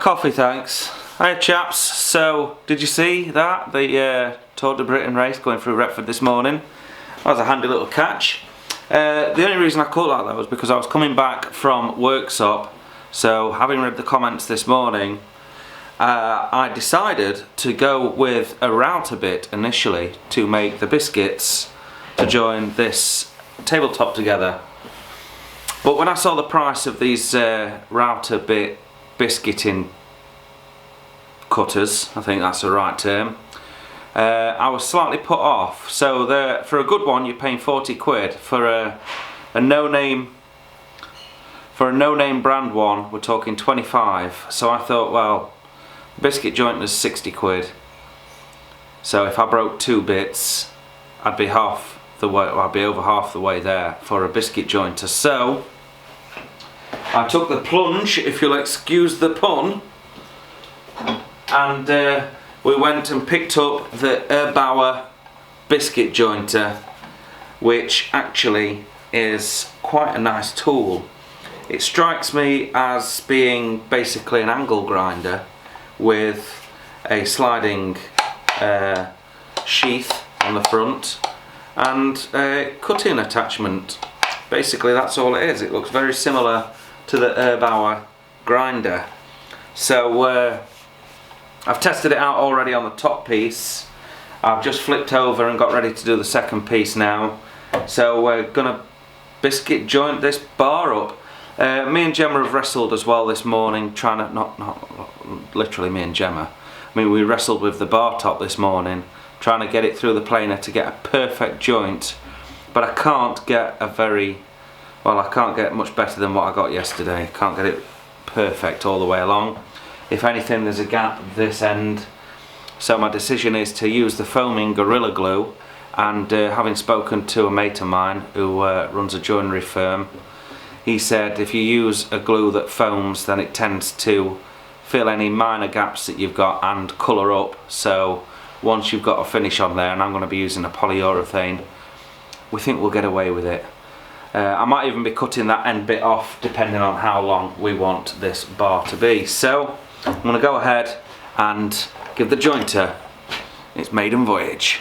coffee, thanks. Hi chaps, so did you see that? The Tour de Britain race going through Retford this morning. That was a handy little catch. The only reason I caught that though was because I was coming back from Worksop, so having read the comments this morning, I decided to go with a router bit initially to make the biscuits to join this tabletop together. But when I saw the price of these router bit biscuiting cutters, I think that's the right term, I was slightly put off. So for a good one you're paying 40 quid. For a no-name brand one we're talking 25. So I thought, well, biscuit joint is 60 quid. So if I broke two bits I'd be half the way, or I'd be over half the way there for a biscuit jointer. So I took the plunge, if you'll excuse the pun, and we went and picked up the Erbauer biscuit jointer, which actually is quite a nice tool. It strikes me as being basically an angle grinder with a sliding sheath on the front and a cutting attachment. Basically that's all it is. It looks very similar to the Erbauer grinder. So I've tested it out already on the top piece. I've just flipped over and got ready to do the second piece now. So we're gonna biscuit joint this bar up. Me and Gemma have wrestled as well this morning, trying to, not literally me and Gemma, I mean we wrestled with the bar top this morning, trying to get it through the planer to get a perfect joint, but I can't get I can't get much better than what I got yesterday. Can't get it perfect all the way along. If anything, there's a gap this end. So my decision is to use the foaming Gorilla Glue, and having spoken to a mate of mine who runs a joinery firm, he said if you use a glue that foams then it tends to fill any minor gaps that you've got and colour up. So once you've got a finish on there, and I'm going to be using a polyurethane, we think we'll get away with it. I might even be cutting that end bit off depending on how long we want this bar to be. So I'm going to go ahead and give the jointer its maiden voyage.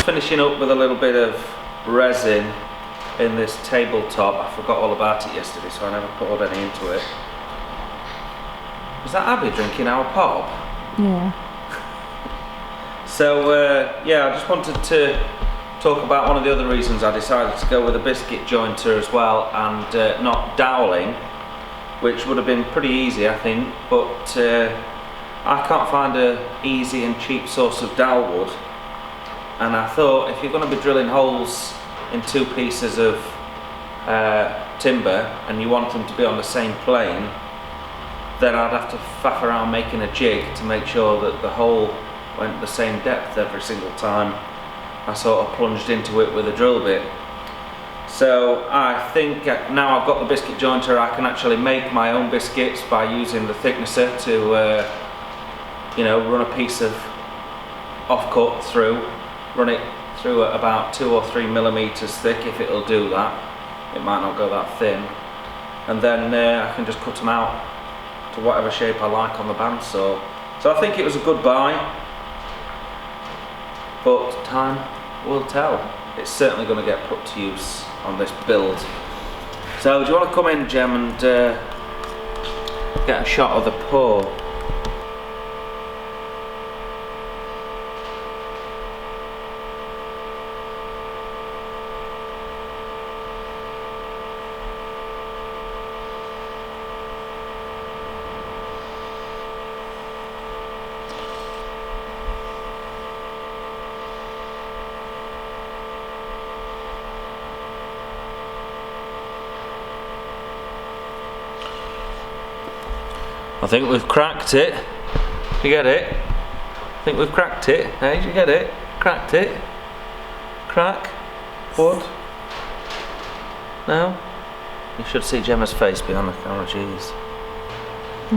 Finishing up with a little bit of resin in this tabletop. I forgot all about it yesterday, so I never poured any into it. Is that Abby drinking our pop? Yeah. So yeah, I just wanted to talk about one of the other reasons I decided to go with a biscuit jointer as well, and not doweling. which would have been pretty easy, I think, but I can't find a easy and cheap source of dowel wood, and I thought if you're going to be drilling holes in 2 pieces of timber and you want them to be on the same plane, then I'd have to faff around making a jig to make sure that the hole went the same depth every single time I sort of plunged into it with a drill bit. So I think now I've got the biscuit jointer, I can actually make my own biscuits by using the thicknesser to you know, run a piece of offcut through, run it through at about 2 or 3 millimeters thick if it'll do that. It might not go that thin, and then I can just cut them out to whatever shape I like on the bandsaw. So I think it was a good buy, but time will tell. It's certainly going to get put to use on this build. So do you want to come in, Jem, and get a shot of the pour? I think we've cracked it. You get it? I think we've cracked it. Hey, you get it? Cracked it. Crack. Wood. No? You should see Gemma's face behind the camera, jeez.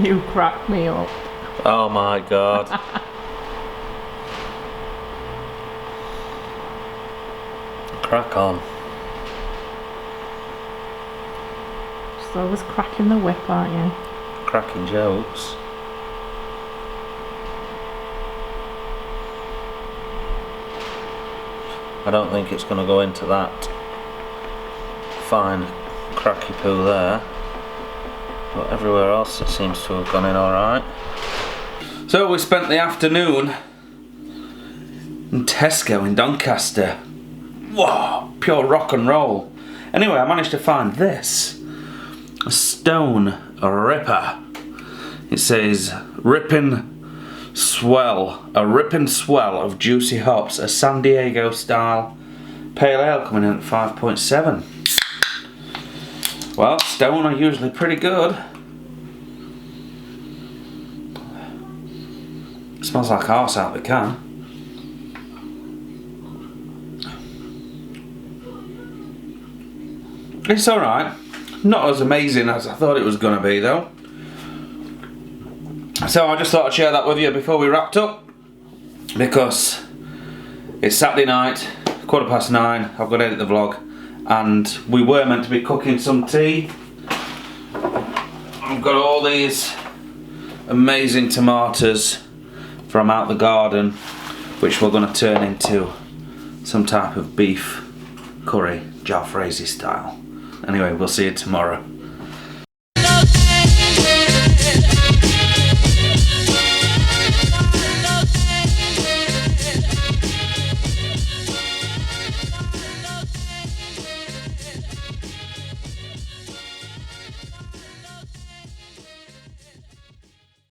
You cracked me up. Oh my god. Crack on. Just always cracking the whip, aren't you? Cracking jokes. I don't think it's going to go into that fine cracky poo there, but everywhere else it seems to have gone in alright. So we spent the afternoon in Tesco in Doncaster. Whoa, pure rock and roll. Anyway, I managed to find this, a stone ripper. It says ripping swell, a ripping swell of juicy hops, a San Diego style pale ale coming in at 5.7. Well, stone are usually pretty good. It smells like arse out the can. It's alright. Not as amazing as I thought it was going to be though. So I just thought I'd share that with you before we wrapped up, because it's Saturday night, 9:15, I've got to edit the vlog, and we were meant to be cooking some tea. I've got all these amazing tomatoes from out the garden, which we're going to turn into some type of beef curry, jalfrezi style. Anyway, we'll see you tomorrow.